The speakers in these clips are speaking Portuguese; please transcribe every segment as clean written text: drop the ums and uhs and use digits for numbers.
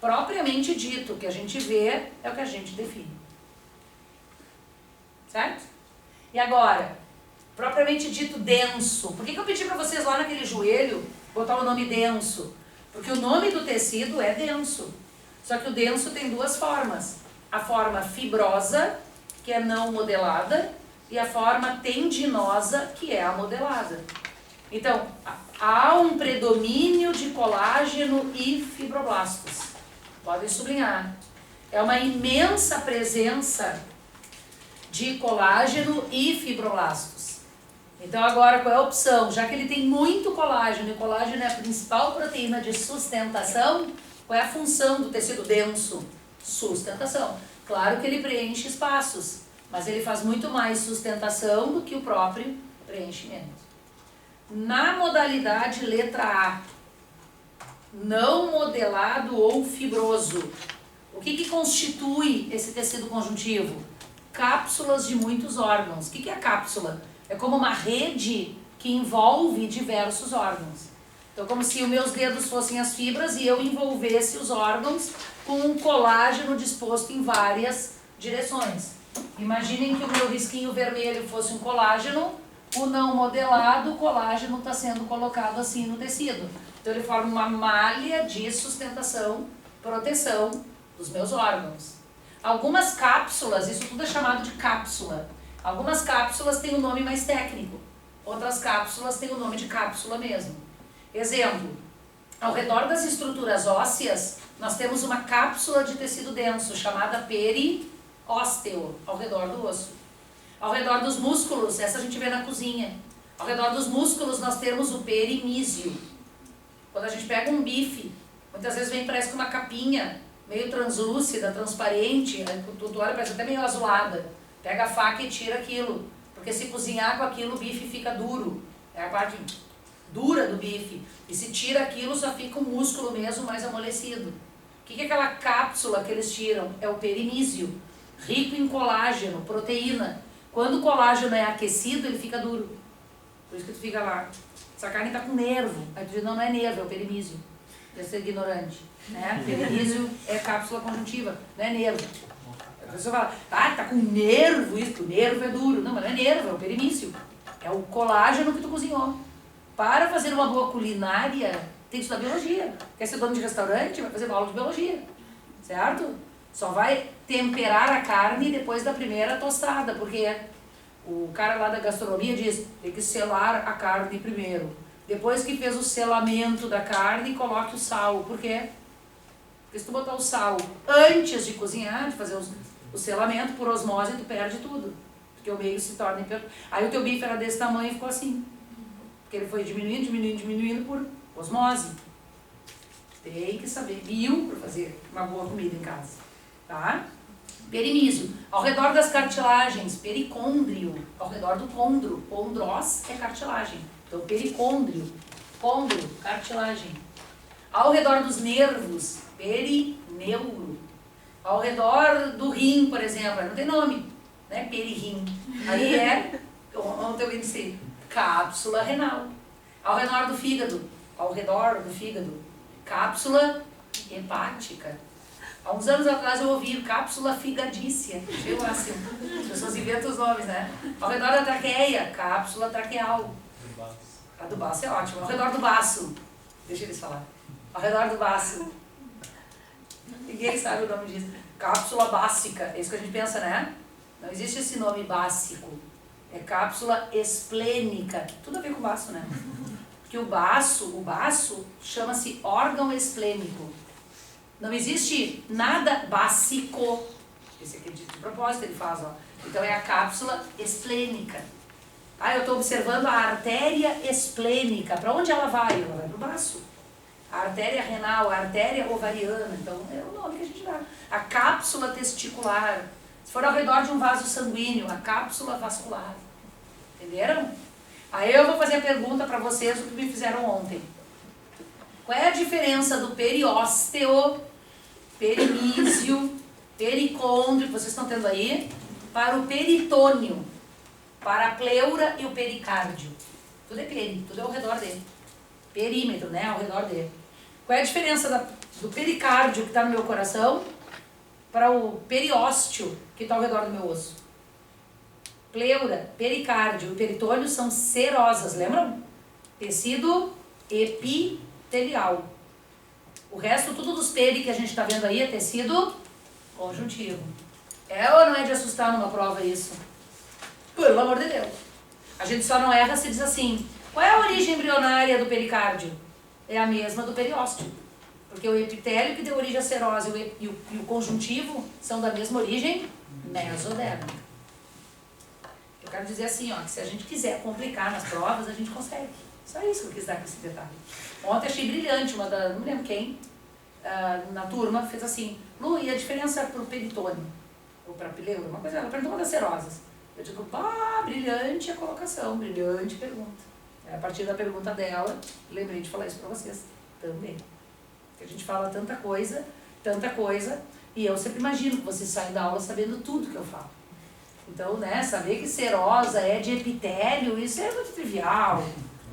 Propriamente dito, o que a gente vê é o que a gente define. Certo? E agora, propriamente dito denso. Por que eu pedi para vocês lá naquele joelho botar o nome denso? Porque o nome do tecido é denso. Só que o denso tem duas formas. A forma fibrosa, que é não modelada, e a forma tendinosa, que é a modelada. Então, há um predomínio de colágeno e fibroblastos. Podem sublinhar. É uma imensa presença de colágeno e fibroblastos. Então agora qual é a opção? Já que ele tem muito colágeno e o colágeno é a principal proteína de sustentação, qual é a função do tecido denso? Sustentação. Claro que ele preenche espaços, mas ele faz muito mais sustentação do que o próprio preenchimento. Na modalidade letra A, não modelado ou fibroso, o que constitui esse tecido conjuntivo? Cápsulas de muitos órgãos. O que é cápsula? É como uma rede que envolve diversos órgãos. Então, como se os meus dedos fossem as fibras e eu envolvesse os órgãos com um colágeno disposto em várias direções. Imaginem que o meu risquinho vermelho fosse um colágeno, o não modelado, o colágeno está sendo colocado assim no tecido. Então, ele forma uma malha de sustentação, proteção dos meus órgãos. Algumas cápsulas, isso tudo é chamado de cápsula. Algumas cápsulas têm um nome mais técnico, outras cápsulas têm o nome de cápsula mesmo. Exemplo, ao redor das estruturas ósseas, nós temos uma cápsula de tecido denso chamada periósteo, ao redor do osso. Ao redor dos músculos, essa a gente vê na cozinha. Ao redor dos músculos nós temos o perimísio. Quando a gente pega um bife, muitas vezes vem parece que uma capinha, meio translúcida, transparente, tu olha, parece até meio azulada. Pega a faca e tira aquilo, porque se cozinhar com aquilo o bife fica duro. É a parte dura do bife. E se tira aquilo só fica um músculo mesmo mais amolecido. O que é aquela cápsula que eles tiram? É o perimísio, rico em colágeno, proteína. Quando o colágeno é aquecido, ele fica duro. Por isso que tu fica lá, essa carne tá com nervo. Aí tu diz, não é nervo, é o perimísio. Deve ser ignorante, né? Perimísio é cápsula conjuntiva, não é nervo. A pessoa fala, tá com nervo isso, o nervo é duro. Não, mas não é nervo, é o perimísio. É o colágeno que tu cozinhou. Para fazer uma boa culinária, tem que estudar biologia. Quer ser dono de restaurante, vai fazer uma aula de biologia, certo? Só vai temperar a carne depois da primeira tostada, porque o cara lá da gastronomia diz, tem que selar a carne primeiro. Depois que fez o selamento da carne, coloque o sal. Por quê? Porque se tu botar o sal antes de cozinhar, de fazer o selamento, por osmose, tu perde tudo. Porque o meio se torna... Aí o teu bife era desse tamanho e ficou assim. Porque ele foi diminuindo por osmose. Tem que saber bio para fazer uma boa comida em casa. Tá? Perimísio. Ao redor das cartilagens, pericôndrio. Ao redor do condro. Condros é cartilagem. Então, pericôndrio. Condro, cartilagem. Ao redor dos nervos, perineuro. Ao redor do rim, por exemplo, não tem nome, né? Peririm. Aí é, ontem eu disse, cápsula renal. Ao redor do fígado, cápsula hepática. Há uns anos atrás eu ouvi cápsula figadícia. Eu assim, as pessoas inventam os nomes, né? Ao redor da traqueia, cápsula traqueal. A do baço é ótimo. Ao redor do baço, deixa eles falar. Ao redor do baço. Ninguém sabe o nome disso. Cápsula básica, é isso que a gente pensa, né? Não existe esse nome básico. É cápsula esplênica. Tudo a ver com o baço, né? Porque o baço chama-se órgão esplênico. Não existe nada básico. Esse aqui de propósito ele faz, ó. Então é a cápsula esplênica. Ah, eu estou observando a artéria esplênica. Para onde ela vai? Ela vai para o baço. A artéria renal, a artéria ovariana. Então é o nome que a gente dá. A cápsula testicular. Se for ao redor de um vaso sanguíneo, a cápsula vascular. Entenderam? Aí eu vou fazer a pergunta para vocês, o que me fizeram ontem. Qual é a diferença do periósteo, perimísio, pericôndrio, que vocês estão tendo aí, para o peritônio, para a pleura e o pericárdio? Tudo é peri, tudo é ao redor dele. Perímetro, né? Ao redor dele. Qual é a diferença do pericárdio, que está no meu coração, para o periósteo, que está ao redor do meu osso. Pleura, pericárdio e peritônio são serosas, lembram? Tecido epitelial. O resto, tudo dos peri que a gente está vendo aí, é tecido conjuntivo. É ou não é de assustar numa prova isso? Pelo amor de Deus. A gente só não erra se diz assim, qual é a origem embrionária do pericárdio? É a mesma do periósteo. Porque o epitélio que deu origem à serose e o conjuntivo são da mesma origem mesodérmica. Eu quero dizer assim, ó, que se a gente quiser complicar nas provas, a gente consegue. Só isso que eu quis dar com esse detalhe. Ontem achei brilhante, não me lembro quem, na turma, fez assim, Lu, e a diferença para o peritônio? Ou para a pleura? Uma coisa, ela perguntou uma das serosas. Eu digo, brilhante a colocação, brilhante pergunta. A partir da pergunta dela, lembrei de falar isso para vocês também. Porque a gente fala tanta coisa, e eu sempre imagino que vocês saem da aula sabendo tudo que eu falo. Então, né, saber que serosa é de epitélio, isso é muito trivial,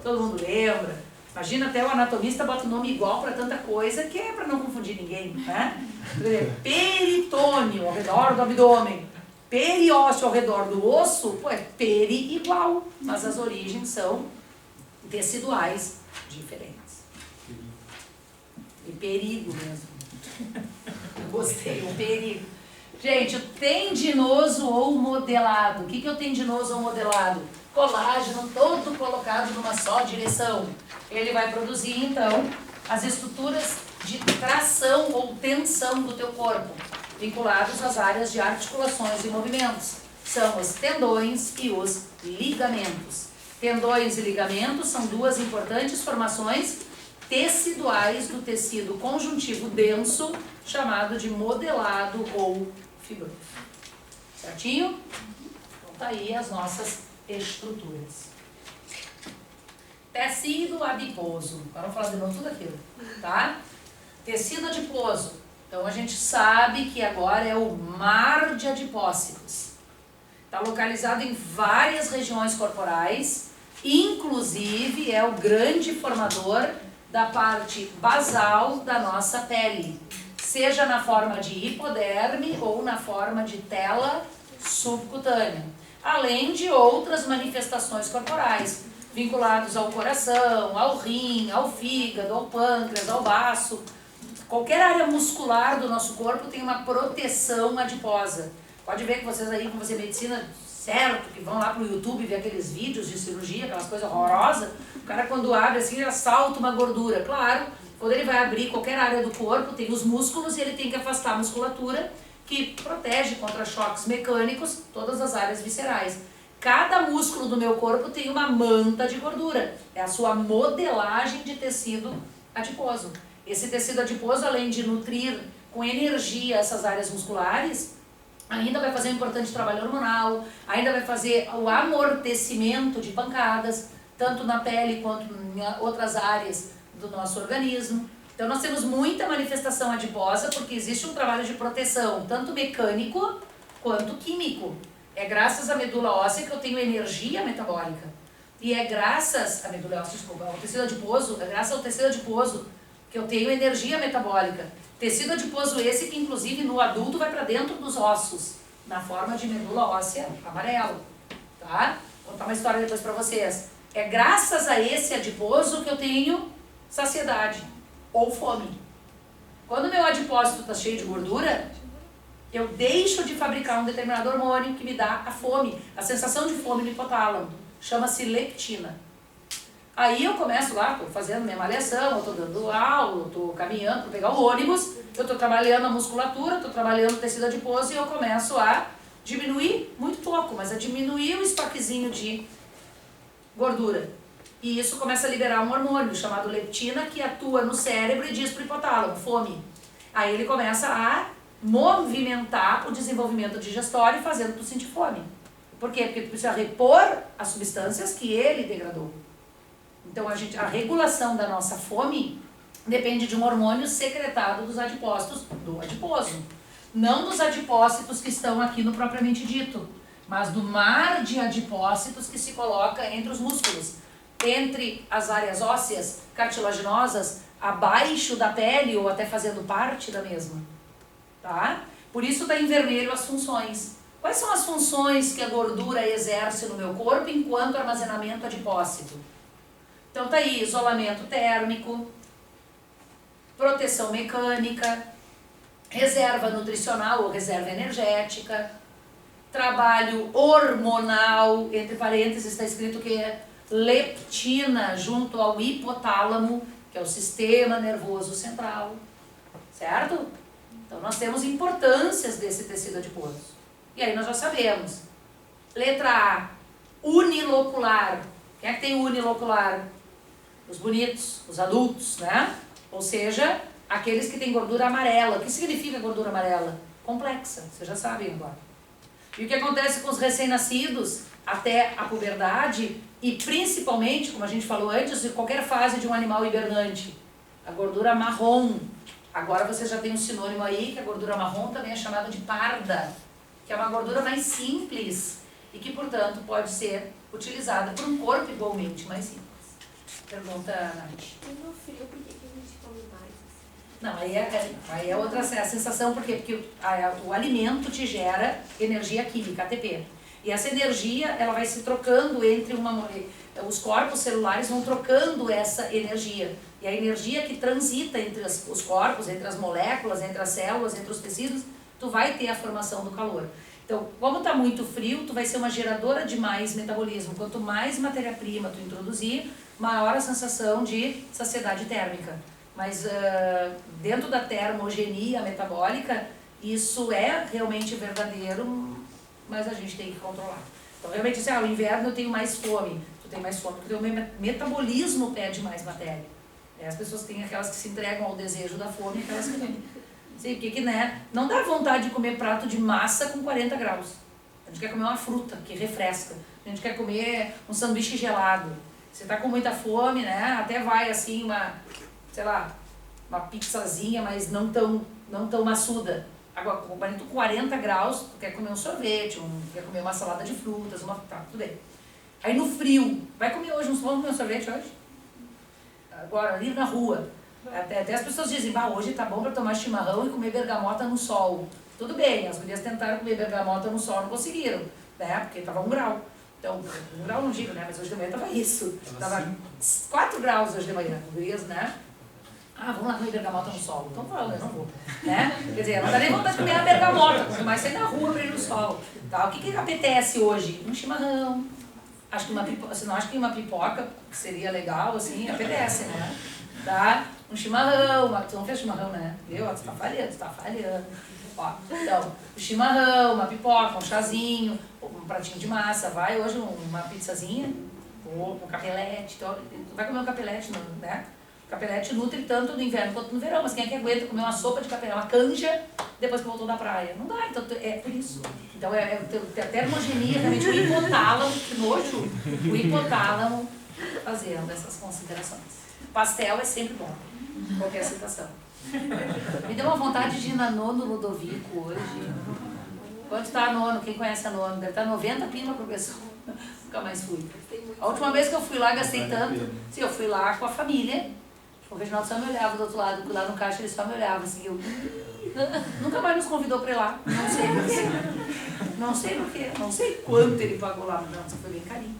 todo mundo lembra. Imagina até o anatomista bota o nome igual para tanta coisa, que é para não confundir ninguém, né? Peritônio, ao redor do abdômen. Periósteo, ao redor do osso, é peri igual, mas as origens são teciduais diferentes. E perigo mesmo. Gostei, o perigo. Gente, o tendinoso ou modelado. O que é o tendinoso ou modelado? Colágeno todo colocado numa só direção. Ele vai produzir, então, as estruturas de tração ou tensão do teu corpo, vinculados às áreas de articulações e movimentos. São os tendões e os ligamentos. Tendões e ligamentos são duas importantes formações teciduais do tecido conjuntivo denso, chamado de modelado ou fibroso. Certinho? Então tá aí as nossas estruturas. Tecido adiposo. Agora vamos falar de novo tudo aquilo, tá? Tecido adiposo. Então a gente sabe que agora é o mar de adipócitos. Está localizado em várias regiões corporais, inclusive é o grande formador da parte basal da nossa pele, seja na forma de hipoderme ou na forma de tela subcutânea, além de outras manifestações corporais, vinculados ao coração, ao rim, ao fígado, ao pâncreas, ao baço. Qualquer área muscular do nosso corpo tem uma proteção adiposa. Pode ver que vocês aí, com você medicina, certo, que vão lá pro YouTube ver aqueles vídeos de cirurgia, aquelas coisas horrorosas, o cara quando abre assim, já salta uma gordura. Claro, quando ele vai abrir qualquer área do corpo, tem os músculos e ele tem que afastar a musculatura que protege contra choques mecânicos todas as áreas viscerais. Cada músculo do meu corpo tem uma manta de gordura. É a sua modelagem de tecido adiposo. Esse tecido adiposo, além de nutrir com energia essas áreas musculares, ainda vai fazer um importante trabalho hormonal, ainda vai fazer o amortecimento de pancadas, tanto na pele quanto em outras áreas do nosso organismo. Então nós temos muita manifestação adiposa porque existe um trabalho de proteção, tanto mecânico quanto químico. É graças à medula óssea que eu tenho energia metabólica. E é graças à medula óssea, desculpa, ao tecido adiposo, é graças ao tecido adiposo que eu tenho energia metabólica. Tecido adiposo esse que inclusive no adulto vai para dentro dos ossos, na forma de medula óssea amarela, tá? Vou contar uma história depois para vocês. É graças a esse adiposo que eu tenho saciedade ou fome. Quando meu adipócito está cheio de gordura, eu deixo de fabricar um determinado hormônio que me dá a fome, a sensação de fome no hipotálamo. Chama-se leptina. Aí eu começo lá, estou fazendo minha malhação, eu estou dando aula, eu estou caminhando para pegar o ônibus, eu estou trabalhando a musculatura, estou trabalhando o tecido adiposo e eu começo a diminuir, muito pouco, mas a diminuir o estoquezinho de gordura. E isso começa a liberar um hormônio chamado leptina que atua no cérebro e diz para o hipotálamo, fome. Aí ele começa a movimentar o desenvolvimento digestório fazendo tu sentir fome. Por quê? Porque tu precisa repor as substâncias que ele degradou. Então a regulação da nossa fome depende de um hormônio secretado dos adipócitos do adiposo. Não dos adipócitos que estão aqui no propriamente dito, mas do mar de adipócitos que se coloca entre os músculos, entre as áreas ósseas, cartilaginosas, abaixo da pele ou até fazendo parte da mesma, tá? Por isso está em vermelho as funções. Quais são as funções que a gordura exerce no meu corpo enquanto armazenamento adipócito? Então tá aí, isolamento térmico, proteção mecânica, reserva nutricional ou reserva energética, trabalho hormonal, entre parênteses está escrito que é leptina junto ao hipotálamo, que é o sistema nervoso central, certo? Então nós temos importâncias desse tecido adiposo. E aí nós já sabemos. Letra A, unilocular. Quem é que tem unilocular? Os bonitos, os adultos, né? Ou seja, aqueles que têm gordura amarela. O que significa gordura amarela? Complexa, vocês já sabem agora. E o que acontece com os recém-nascidos até a puberdade e principalmente, como a gente falou antes, em qualquer fase de um animal hibernante? A gordura marrom. Agora vocês já têm um sinônimo aí, que a gordura marrom também é chamada de parda, que é uma gordura mais simples e que, portanto, pode ser utilizada por um corpo igualmente mais simples. Pergunta, Nath. E no frio, por que a gente come mais? Não, aí é outra sensação, por quê? Porque o alimento te gera energia química, ATP. E essa energia, ela vai se trocando entre os corpos celulares vão trocando essa energia. E a energia que transita entre os corpos, entre as moléculas, entre as células, entre os tecidos, tu vai ter a formação do calor. Então, como está muito frio, tu vai ser uma geradora de mais metabolismo. Quanto mais matéria-prima tu introduzir, maior a sensação de saciedade térmica. Mas dentro da termogenia metabólica, isso é realmente verdadeiro, mas a gente tem que controlar. Então, realmente, assim, no inverno eu tenho mais fome. Tu tem mais fome porque o teu metabolismo pede mais matéria. As pessoas têm aquelas que se entregam ao desejo da fome e aquelas que não. Sim, porque né, não dá vontade de comer prato de massa com 40 graus. A gente quer comer uma fruta que refresca. A gente quer comer um sanduíche gelado. Você tá com muita fome, né? Até vai assim uma pizzazinha, mas não tão maçuda. Agora, com 40 graus, tu quer comer um sorvete, quer comer uma salada de frutas, tá, tudo bem. Aí no frio, vai comer hoje, vamos comer um sorvete hoje? Agora, ali na rua. Até as pessoas dizem, hoje tá bom pra tomar chimarrão e comer bergamota no sol. Tudo bem, as gurias tentaram comer bergamota no sol, não conseguiram, né? Porque tava 1 grau. Então, 1 grau não digo, né? Mas hoje de manhã tava isso. Tava 4 graus hoje de manhã, gurias, né? Vamos lá comer bergamota no sol. Então vamos, eu não vou. Né? Quer dizer, não dá nem vontade de comer a bergamota, mas sair na rua pra ir no sol. Tá? O que apetece hoje? Um chimarrão. Acho que você não acha que uma pipoca seria legal, assim? Apetece, né? Tá? Um chimarrão, tu não fez chimarrão, né? Viu? Tu tá falhando. Ó, então, um chimarrão, uma pipoca, um chazinho, um pratinho de massa. Vai hoje uma pizzazinha, ou um capelete. Tu vai comer um capelete, né? O capelete nutre tanto no inverno quanto no verão, mas quem é que aguenta comer uma sopa de capelete, uma canja, depois que voltou da praia? Não dá, então é por isso. Então é a termogenia, realmente o hipotálamo, que nojo, o hipotálamo fazendo essas considerações. Pastel é sempre bom, qualquer citação. Me deu uma vontade de ir na Nono Ludovico hoje. Quanto está a Nono? Quem conhece a Nono? Deve estar 90 pila por pessoa. Nunca mais fui. A última vez que eu fui lá, gastei tanto. Sim, eu fui lá com a família. O Reginaldo só me olhava do outro lado, lá no caixa ele só me olhava assim, nunca mais nos convidou para ir lá, não sei porquê, não sei quanto ele pagou lá, mas foi bem carinho.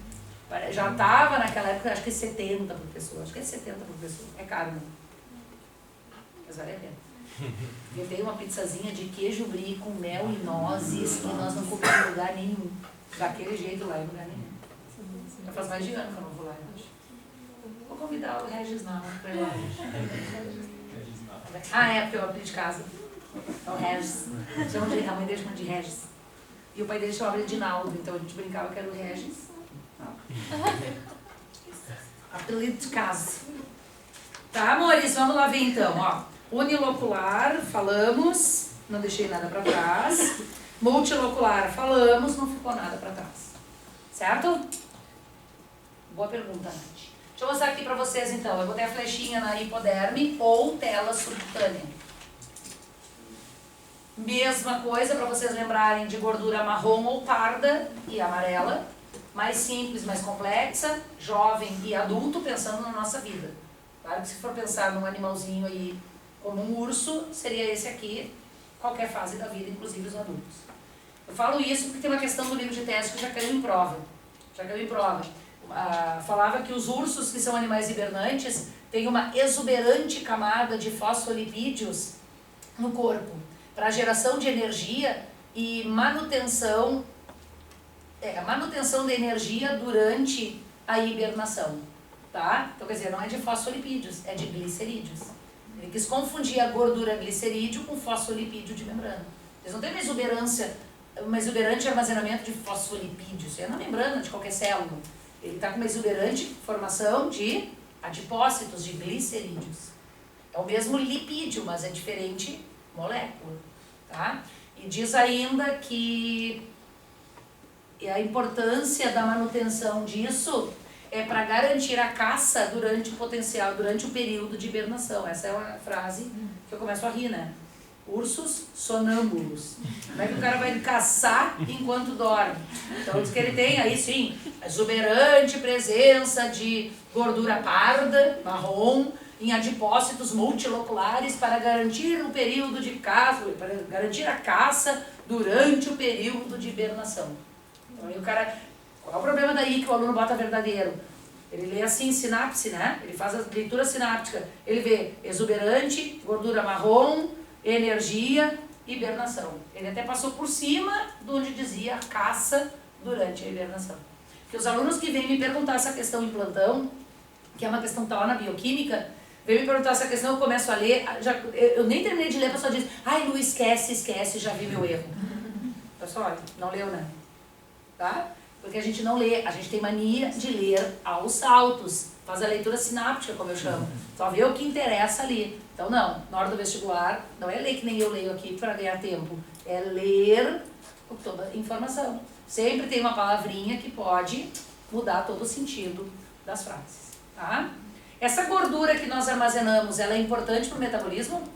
Já estava naquela época, acho que 70 por pessoa, é caro não, mas vale a pena. Eu dei uma pizzazinha de queijo brie com mel e nozes que nós não comemos em lugar nenhum, daquele jeito lá em lugar nenhum. Já faz mais de ano que eu não vou lá, eu acho. Vou convidar o Regis não, pra ir lá. Porque eu abri de casa. É o Regis. A mãe dele chama de Regis. E o pai dele chamava ele de Naldo, então a gente brincava que era o Regis. Apelido de casa. Tá, amores? Vamos lá ver então, ó. Unilocular, falamos, não deixei nada pra trás. Multilocular, falamos, não ficou nada pra trás. Certo? Boa pergunta, Nath. Deixa eu mostrar aqui pra vocês então. Eu botei a flechinha na hipoderme ou tela subcutânea. Mesma coisa para vocês lembrarem de gordura marrom ou parda e amarela. Mais simples, mais complexa, jovem e adulto, pensando na nossa vida. Claro que se for pensar num animalzinho aí como um urso, seria esse aqui, qualquer fase da vida, inclusive os adultos. Eu falo isso porque tem uma questão do livro de teste que já caiu em prova. Falava que os ursos, que são animais hibernantes, têm uma exuberante camada de fosfolipídios no corpo, para geração de energia e manutenção da energia durante a hibernação, tá? Então, quer dizer, não é de fosfolipídios, é de glicerídeos. Ele quis confundir a gordura glicerídeo com fosfolipídio de membrana. Eles não têm uma exuberante armazenamento de fosfolipídios, é na membrana de qualquer célula. Ele está com uma exuberante formação de adipócitos, de glicerídeos. É o mesmo lipídio, mas é diferente molécula, tá? E diz ainda que a importância da manutenção disso é para garantir a caça durante o período de hibernação. Essa é uma frase que eu começo a rir, né? Ursos sonâmbulos. Como é que o cara vai caçar enquanto dorme? Então diz que ele tem aí sim, exuberante presença de gordura parda, marrom, em adipócitos multiloculares para garantir o período de caça, para garantir a caça durante o período de hibernação. Então aí o cara, qual é o problema daí que o aluno bota verdadeiro? Ele lê assim, sinapse, né? Ele faz a leitura sináptica. Ele vê exuberante, gordura marrom, energia, hibernação. Ele até passou por cima de onde dizia caça durante a hibernação. Porque os alunos que vêm me perguntar essa questão em plantão, que é uma questão que está lá na bioquímica, vem me perguntar essa questão, eu começo a ler, eu nem terminei de ler, a pessoa diz, ai Lu, esquece, já vi meu erro. Pessoal, olha, não leu, né? Tá? Porque a gente não lê, a gente tem mania de ler aos saltos, faz a leitura sináptica, como eu chamo, só vê o que interessa ali. Então não, na hora do vestibular, não é ler que nem eu leio aqui para ganhar tempo, é ler toda a informação. Sempre tem uma palavrinha que pode mudar todo o sentido das frases, tá? Essa gordura que nós armazenamos, ela é importante para o metabolismo?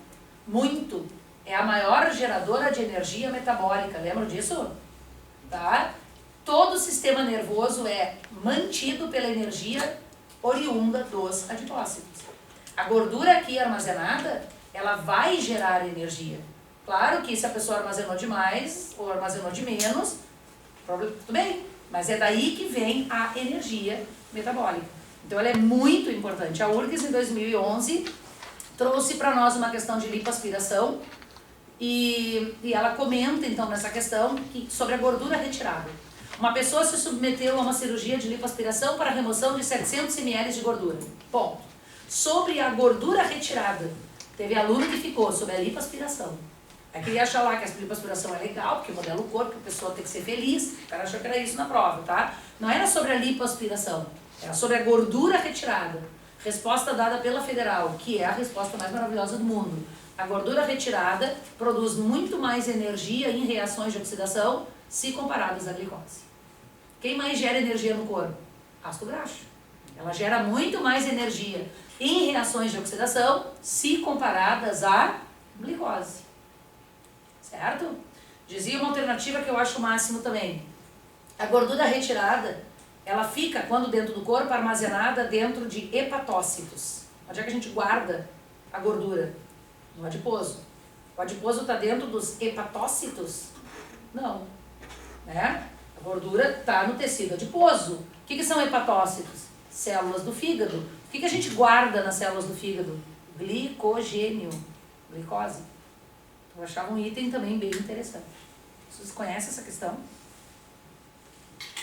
Muito. É a maior geradora de energia metabólica, lembram disso? Tá? Todo o sistema nervoso é mantido pela energia oriunda dos adipócitos. A gordura aqui armazenada, ela vai gerar energia. Claro que se a pessoa armazenou demais ou armazenou de menos, tudo bem, mas é daí que vem a energia metabólica. Então ela é muito importante. A URGS em 2011 trouxe para nós uma questão de lipoaspiração e ela comenta então nessa questão sobre a gordura retirada. Uma pessoa se submeteu a uma cirurgia de lipoaspiração para a remoção de 700 ml de gordura. Ponto. Sobre a gordura retirada, teve aluno que ficou sobre a lipoaspiração. Aí queria achar lá que a lipoaspiração é legal, porque modela o corpo, a pessoa tem que ser feliz. O cara achou que era isso na prova, tá? Não era sobre a lipoaspiração, era sobre a gordura retirada. Resposta dada pela Federal, que é a resposta mais maravilhosa do mundo. A gordura retirada produz muito mais energia em reações de oxidação se comparadas à glicose. Quem mais gera energia no corpo? Ácido graxo. Ela gera muito mais energia em reações de oxidação se comparadas à glicose. Certo? Dizia uma alternativa que eu acho o máximo também. A gordura retirada, ela fica, quando dentro do corpo, armazenada dentro de hepatócitos. Onde é que a gente guarda a gordura? No adiposo. O adiposo está dentro dos hepatócitos? Não. Né? A gordura está no tecido adiposo. O que são hepatócitos? Células do fígado. O que a gente guarda nas células do fígado? Glicogênio. Glicose. Eu achava um item também bem interessante. Vocês conhecem essa questão?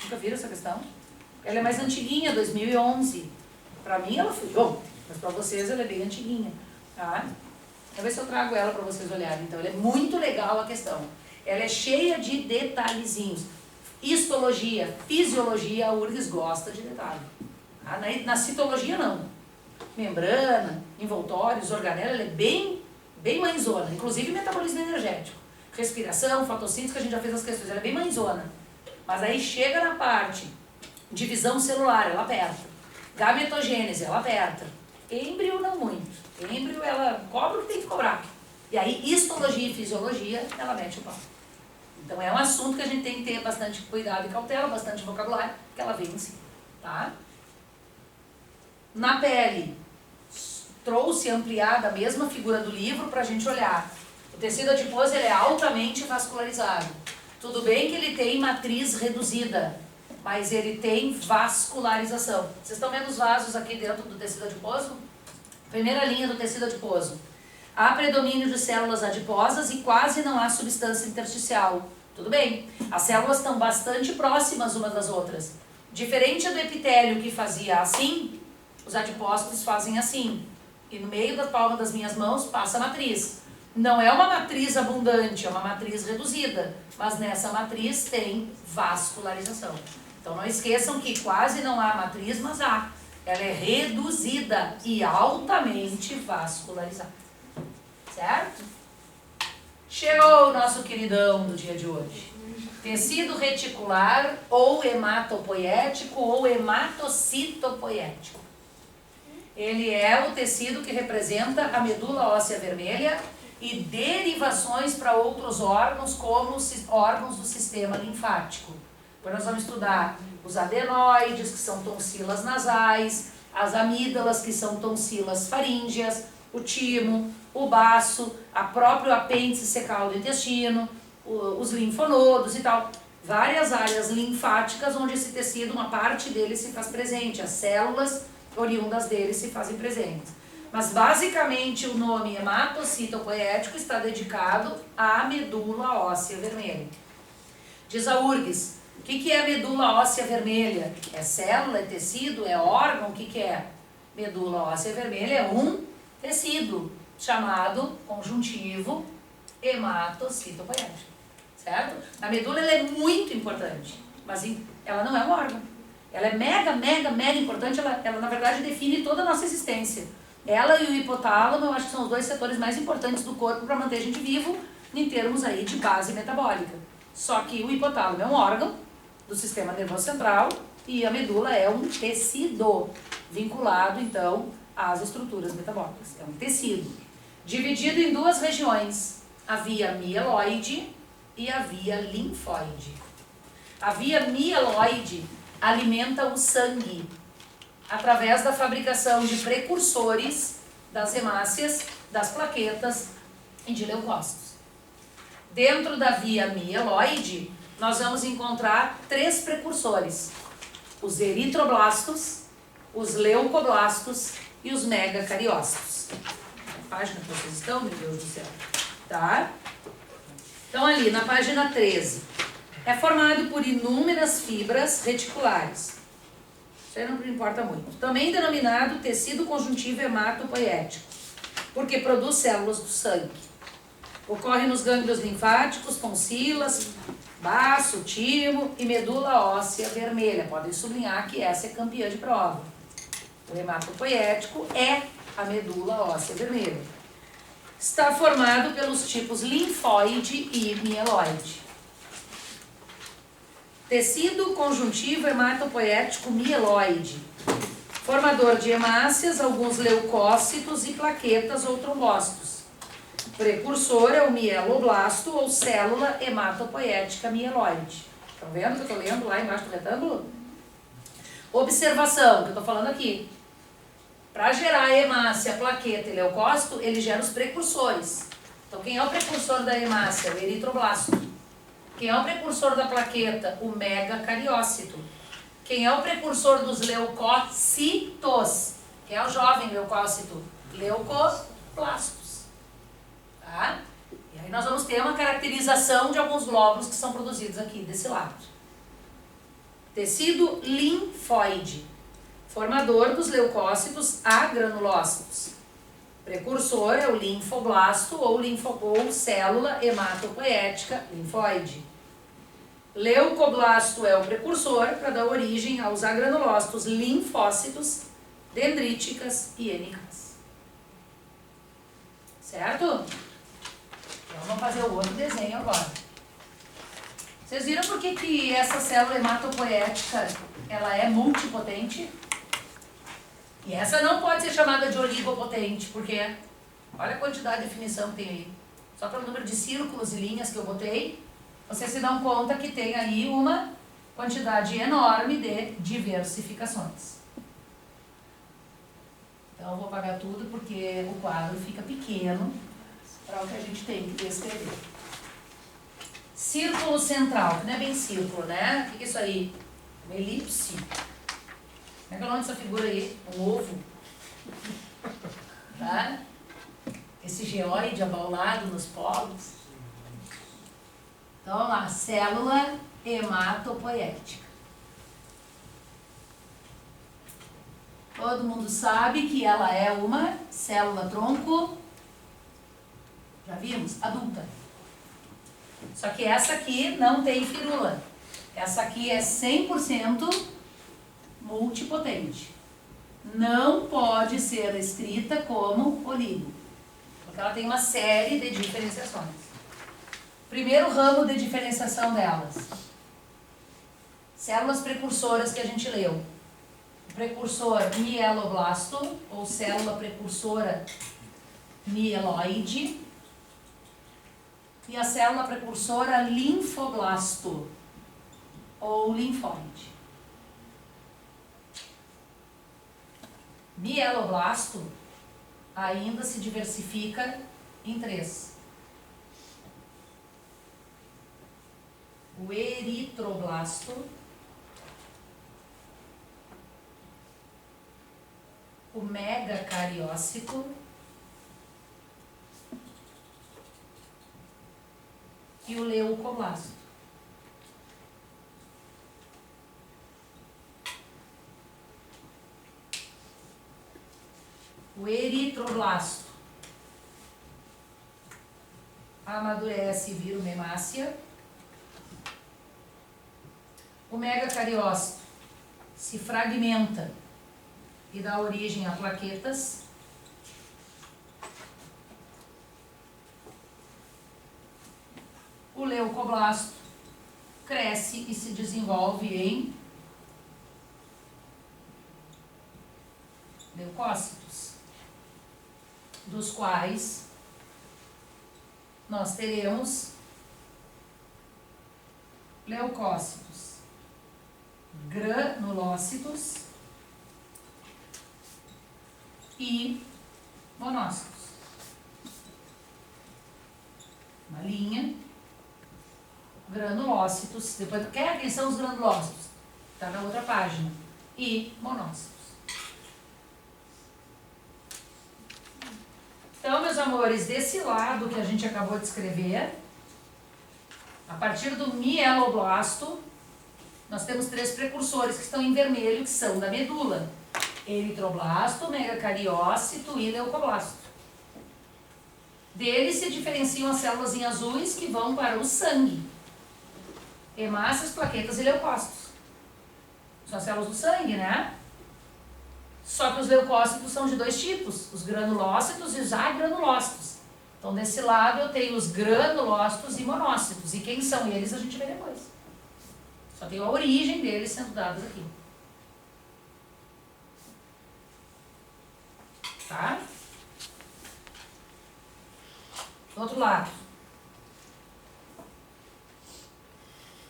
Nunca viram essa questão? Ela é mais antiguinha, 2011. Para mim ela foi bom, mas para vocês ela é bem antiguinha. Tá? Vou ver se eu trago ela para vocês olharem. Então, ela é muito legal a questão. Ela é cheia de detalhezinhos. Histologia, fisiologia, a URGS gosta de detalhe. Tá? Na citologia, não. Membrana, envoltórios, organela, ela é bem mãezona. Inclusive metabolismo energético. Respiração, fotossíntese, que a gente já fez as questões. Ela é bem mãezona. Mas aí chega na parte divisão celular, ela aperta. Gametogênese, ela aperta. Êmbrio, não muito. Êmbrio, ela cobra o que tem que cobrar. E aí, histologia e fisiologia, ela mete o pau. Então, é um assunto que a gente tem que ter bastante cuidado e cautela, bastante vocabulário, porque ela vem em si, tá? Na pele, trouxe ampliada a mesma figura do livro para a gente olhar. O tecido adiposo ele é altamente vascularizado. Tudo bem que ele tem matriz reduzida, mas ele tem vascularização. Vocês estão vendo os vasos aqui dentro do tecido adiposo? Primeira linha do tecido adiposo. Há predomínio de células adiposas e quase não há substância intersticial. Tudo bem, as células estão bastante próximas umas das outras. Diferente do epitélio que fazia assim, os adipócitos fazem assim. E no meio da palma das minhas mãos passa a matriz. Não é uma matriz abundante, é uma matriz reduzida. Mas nessa matriz tem vascularização. Então não esqueçam que quase não há matriz, mas há. Ela é reduzida e altamente vascularizada. Certo? Chegou o nosso queridão do dia de hoje. Tecido reticular ou hematopoético ou hematocitopoético. Ele é o tecido que representa a medula óssea vermelha e derivações para outros órgãos, como os órgãos do sistema linfático. Depois nós vamos estudar os adenoides, que são tonsilas nasais, as amígdalas, que são tonsilas faríngeas, o timo, o baço, a próprio apêndice secal do intestino, os linfonodos e tal. Várias áreas linfáticas onde esse tecido, uma parte dele se faz presente, as células oriundas dele se fazem presentes. Mas basicamente o nome hematocitopoético está dedicado à medula óssea vermelha. Diz a URGS, o que é a medula óssea vermelha? É célula, é tecido, é órgão? O que é? Medula óssea vermelha é um tecido chamado conjuntivo hematocitopoético. Certo? A medula ela é muito importante, mas ela não é um órgão. Ela é mega importante, ela na verdade define toda a nossa existência. Ela e o hipotálamo, eu acho que são os dois setores mais importantes do corpo para manter a gente vivo, em termos aí de base metabólica. Só que o hipotálamo é um órgão do sistema nervoso central e a medula é um tecido vinculado, então, às estruturas metabólicas. É um tecido dividido em duas regiões, a via mieloide e a via linfóide. A via mieloide alimenta o sangue através da fabricação de precursores das hemácias, das plaquetas e de leucócitos. Dentro da via mieloide, nós vamos encontrar 3 precursores: os eritroblastos, os leucoblastos e os megacariócitos. A página que vocês estão, meu Deus do céu. Tá? Então ali na página 13, é formado por inúmeras fibras reticulares. Isso aí não importa muito. Também denominado tecido conjuntivo hematopoético, porque produz células do sangue. Ocorre nos gânglios linfáticos, tonsilas, baço, timo e medula óssea vermelha. Podem sublinhar que essa é campeã de prova. O hematopoético é a medula óssea vermelha. Está formado pelos tipos linfóide e mieloide. Tecido conjuntivo hematopoético mieloide. Formador de hemácias, alguns leucócitos e plaquetas ou trombócitos. Precursor é o mieloblasto ou célula hematopoética mieloide. Estão vendo que eu estou lendo lá embaixo do retângulo? Observação, que eu estou falando aqui. Para gerar hemácia, plaqueta e leucócito, ele gera os precursores. Então, quem é o precursor da hemácia? O eritroblasto. Quem é o precursor da plaqueta? O megacariócito. Quem é o precursor dos leucócitos? Quem é o jovem leucócito? Leucoblastos. Tá? E aí nós vamos ter uma caracterização de alguns glóbulos que são produzidos aqui desse lado. Tecido linfóide. Formador dos leucócitos agranulócitos. Precursor é o linfoblasto ou célula hematopoética linfóide. Leucoblasto é o precursor para dar origem aos agranulócitos linfócitos, dendríticas e NKs. Certo? Então vamos fazer o outro desenho agora. Vocês viram por que essa célula hematopoética ela é multipotente? E essa não pode ser chamada de oligopotente, porque olha a quantidade de definição que tem aí. Só pelo número de círculos e linhas que eu botei, vocês se dão conta que tem aí uma quantidade enorme de diversificações. Então eu vou apagar tudo porque o quadro fica pequeno para o que a gente tem que descrever. Círculo central, que não é bem círculo, né? O que é isso aí? Uma elipse. Como é que é o nome dessa figura aí? Um ovo. Tá? Esse geóide abaulado nos polos. Então, vamos lá. Célula hematopoética. Todo mundo sabe que ela é uma célula tronco, já vimos, adulta. Só que essa aqui não tem firula. Essa aqui é 100% multipotente. Não pode ser escrita como oligo, porque ela tem uma série de diferenciações. Primeiro ramo de diferenciação delas. Células precursoras que a gente leu. O precursor mieloblasto, ou célula precursora mieloide. E a célula precursora linfoblasto, ou linfóide. Mieloblasto ainda se diversifica em 3. O eritroblasto, o megacariócito e o leucoblasto. O eritroblasto amadurece e vira uma hemácia. O megacariócito se fragmenta e dá origem a plaquetas. O leucoblasto cresce e se desenvolve em leucócitos, dos quais nós teremos leucócitos granulócitos e monócitos. Uma linha, granulócitos, depois quem são os granulócitos? Está na outra página. E monócitos. Então, meus amores, desse lado que a gente acabou de escrever, a partir do mieloblasto, nós temos 3 precursores que estão em vermelho, que são da medula. Eritroblasto, megacariócito e leucoblasto. Deles se diferenciam as células em azuis que vão para o sangue. Hemácias, plaquetas e leucócitos. São as células do sangue, né? Só que os leucócitos são de 2 tipos, os granulócitos e os agranulócitos. Então, desse lado eu tenho os granulócitos e monócitos. E quem são eles a gente vê depois. Só tem a origem deles sendo dadas aqui. Tá? Do outro lado.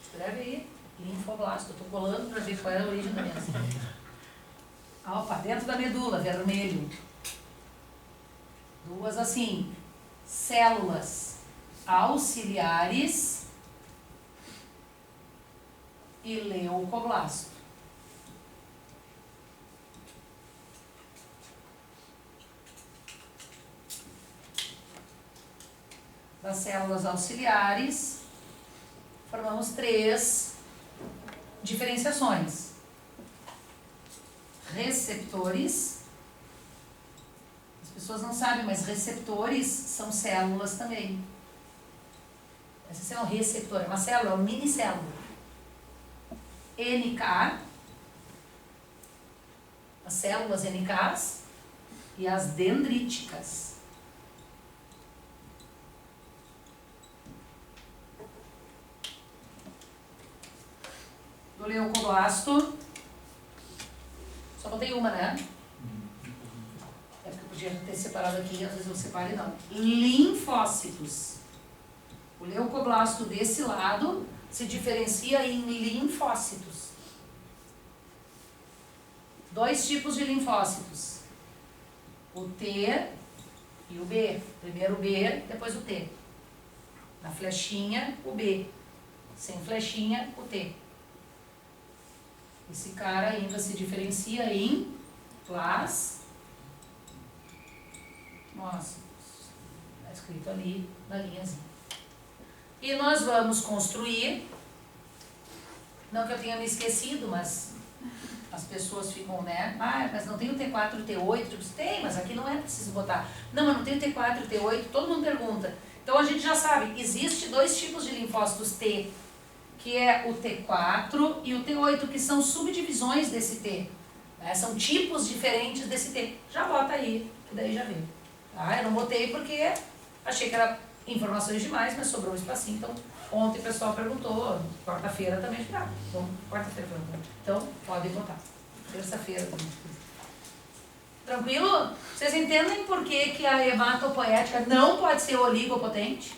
Escreve aí, linfoblasto. Eu tô colando para ver qual é a origem da doença. Opa, dentro da medula, vermelho. 2 assim. Células auxiliares e leucoblasto. Das células auxiliares, formamos 3 diferenciações. Receptores. As pessoas não sabem, mas receptores são células também. Essa é um receptor, é uma célula, é uma minicélula. NK, as células NKs e as dendríticas. Do leucoblasto, só botei uma, né? É porque eu podia ter separado aqui, às vezes eu separo e não. Linfócitos. O leucoblasto desse lado se diferencia em linfócitos. 2 tipos de linfócitos. o T e o B. Primeiro o B, depois o T. Na flechinha, o B. Sem flechinha, o T. Esse cara ainda se diferencia em plasmócitos. Está escrito ali na linhazinha. E nós vamos construir, não que eu tenha me esquecido, mas as pessoas ficam, né? Ah, mas não tem o T4 e o T8? Eu disse, tem, mas aqui não é preciso botar. Não, mas não tem o T4 e o T8? Todo mundo pergunta. Então a gente já sabe, existe dois tipos de linfócitos T, que é o T4 e o T8, que são subdivisões desse T. Né? São tipos diferentes desse T. Já bota aí, que daí já vê. Tá? Eu não botei porque achei que era informações demais, mas sobrou um espacinho. Então, ontem o pessoal perguntou, quarta-feira também. Então, quarta-feira perguntou. Então, podem botar. Terça-feira também. Tranquilo? Vocês entendem por que a hematopoética não pode ser oligopotente?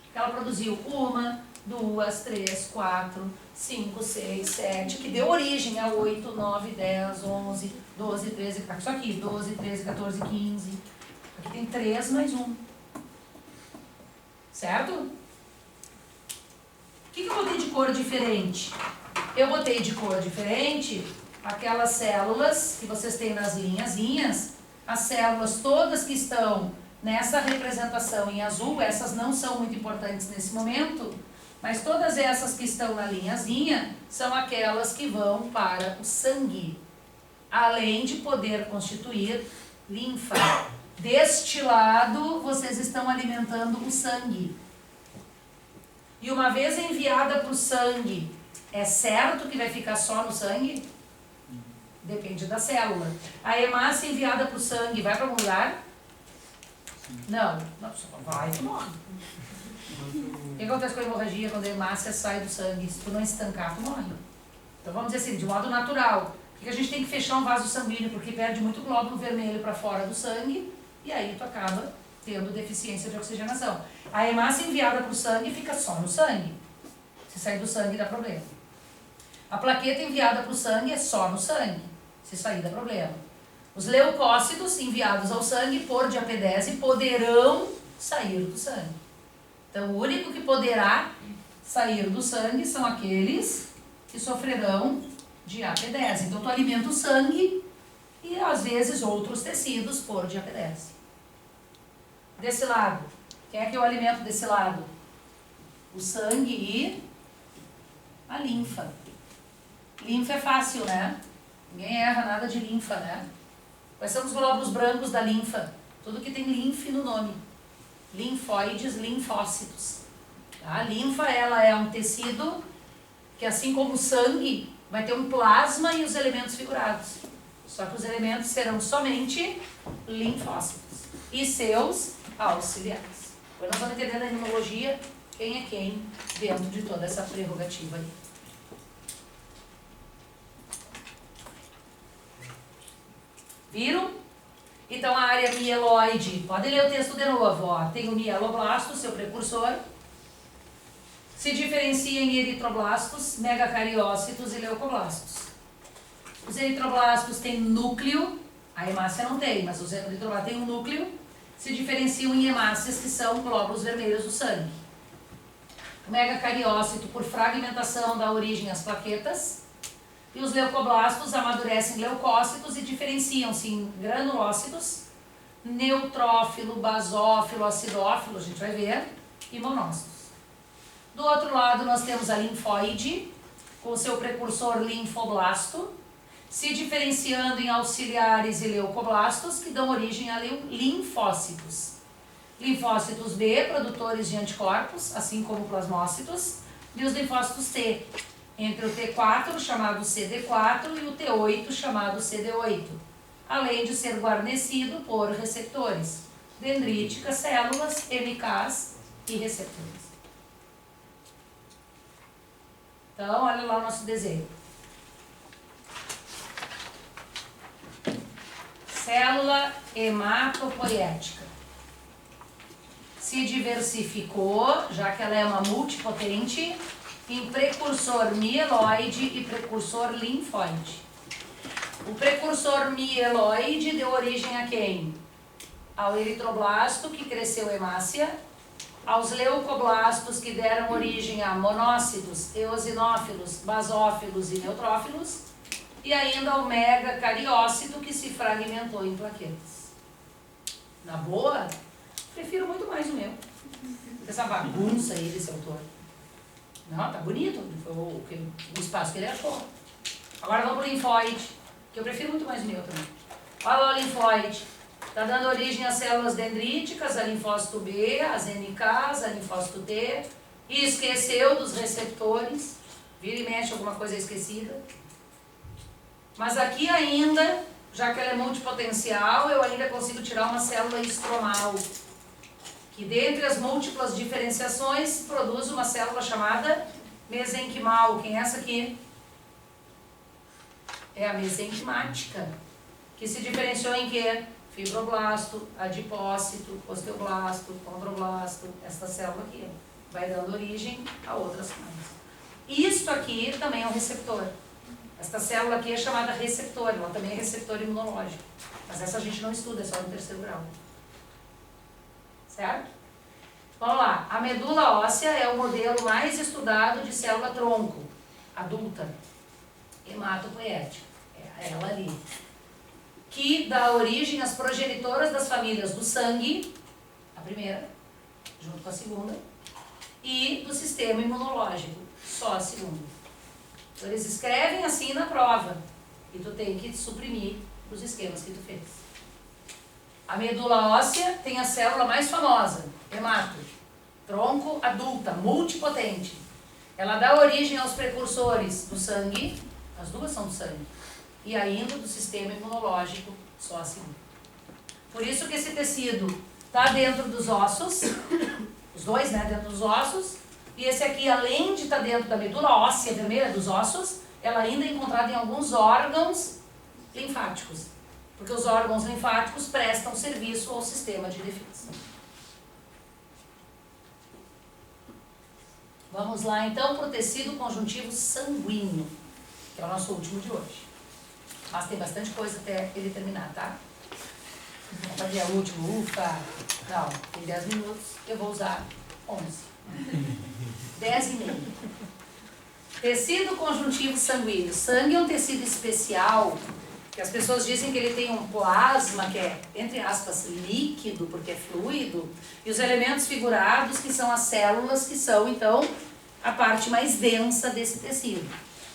Porque ela produziu 1, 2, 3, 4, 5, 6, 7, que deu origem a 8, 9, 10, 11, 12, 13, tá isso aqui, 12, 13, 14, 15. Aqui tem 3 mais 1. Certo? O que eu botei de cor diferente? Eu botei de cor diferente aquelas células que vocês têm nas linhazinhas, as células todas que estão nessa representação em azul, essas não são muito importantes nesse momento, mas todas essas que estão na linhazinha são aquelas que vão para o sangue, além de poder constituir linfa. Deste lado, vocês estão alimentando o sangue. E uma vez enviada para o sangue, é certo que vai ficar só no sangue? Depende da célula. A hemácia enviada para o sangue vai para algum lugar? Não. Só vai e morre. O que acontece com a hemorragia quando a hemácia sai do sangue? Se tu não estancar, tu morre. Então vamos dizer assim, de modo natural. Porque a gente tem que fechar um vaso sanguíneo, porque perde muito glóbulo vermelho para fora do sangue, e aí tu acaba tendo deficiência de oxigenação. A hemácia enviada para o sangue fica só no sangue. Se sair do sangue, dá problema. A plaqueta enviada para o sangue é só no sangue. Se sair, dá problema. Os leucócitos enviados ao sangue por diapedese poderão sair do sangue. Então, o único que poderá sair do sangue são aqueles que sofrerão diapedese. Então, tu alimenta o sangue e, às vezes, outros tecidos por diapedese. Desse lado, quem é que eu alimento desse lado? O sangue e a linfa. Linfa é fácil, né? Ninguém erra nada de linfa, né? Quais são os glóbulos brancos da linfa? Tudo que tem linfe no nome. Linfóides, linfócitos. A linfa, ela é um tecido que, assim como o sangue, vai ter um plasma e os elementos figurados. Só que os elementos serão somente linfócitos e seus auxiliares. Agora nós vamos entender na imunologia quem é quem dentro de toda essa prerrogativa aí. Viram? Então a área mieloide, podem ler o texto de novo, ó. Tem o mieloblasto, seu precursor, se diferencia em eritroblastos, megacariócitos e leucoblastos. Os eritroblastos têm núcleo, a hemácia não tem, mas os eritroblastos têm um núcleo, se diferenciam em hemácias, que são glóbulos vermelhos do sangue. O megacariócito, por fragmentação, dá origem às plaquetas. E os leucoblastos amadurecem leucócitos e diferenciam-se em granulócitos, neutrófilo, basófilo, acidófilo, a gente vai ver, e monócitos. Do outro lado, nós temos a linfóide, com o seu precursor linfoblasto, se diferenciando em auxiliares e leucoblastos, que dão origem a linfócitos. Linfócitos B, produtores de anticorpos, assim como plasmócitos, e os linfócitos T, entre o T4, chamado CD4, e o T8, chamado CD8, além de ser guarnecido por receptores, dendríticas, células, MKs e receptores. Então, olha lá o nosso desenho. Célula hematopoética. Se diversificou, já que ela é uma multipotente, em precursor mieloide e precursor linfóide. O precursor mieloide deu origem a quem? Ao eritroblasto, que cresceu hemácia, aos leucoblastos, que deram origem a monócitos, eosinófilos, basófilos e neutrófilos, e ainda ao megacariócito, que se fragmentou em plaquetas. Na boa, prefiro muito mais o meu. Essa bagunça aí desse autor. Não, tá bonito o espaço que ele achou. Agora vamos pro linfóide, que eu prefiro muito mais o meu também. Olha lá o linfóide. Está dando origem às células dendríticas, a linfócito B, as NKs, a linfócito T. E esqueceu dos receptores. Vira e mexe, alguma coisa esquecida. Mas aqui ainda, já que ela é multipotencial, eu ainda consigo tirar uma célula estromal, que dentre as múltiplas diferenciações produz uma célula chamada mesenquimal. Quem é essa aqui? É a mesenquimática, que se diferenciou em quê? Fibroblasto, adipócito, osteoblasto, condroblasto, essa célula aqui vai dando origem a outras coisas. Isso aqui também é um receptor. Esta célula aqui é chamada receptor, ela também é receptor imunológico. Mas essa a gente não estuda, é só no terceiro grau. Certo? Vamos lá. A medula óssea é o modelo mais estudado de célula-tronco, adulta, hematopoética. É ela ali. Que dá origem às progenitoras das famílias do sangue, a primeira, junto com a segunda, e do sistema imunológico, só a segunda. Então eles escrevem assim na prova, e tu tem que suprimir os esquemas que tu fez. A medula óssea tem a célula mais famosa, hemato, tronco adulta, multipotente. Ela dá origem aos precursores do sangue, as duas são do sangue, e ainda do sistema imunológico, só assim. Por isso que esse tecido está dentro dos ossos, os dois, né, dentro dos ossos, e esse aqui, além de estar dentro da medula óssea vermelha dos ossos, ela ainda é encontrada em alguns órgãos linfáticos, porque os órgãos linfáticos prestam serviço ao sistema de defesa. Vamos lá então para o tecido conjuntivo sanguíneo, que é o nosso último de hoje. Mas tem bastante coisa até ele terminar, tá? Vamos fazer a última, ufa! Não, tem 10 minutos, eu vou usar 11. 10 e meio. Tecido conjuntivo sanguíneo. Sangue é um tecido especial, que as pessoas dizem que ele tem um plasma, que é, entre aspas, líquido, porque é fluido, e os elementos figurados, que são as células, que são, então, a parte mais densa desse tecido.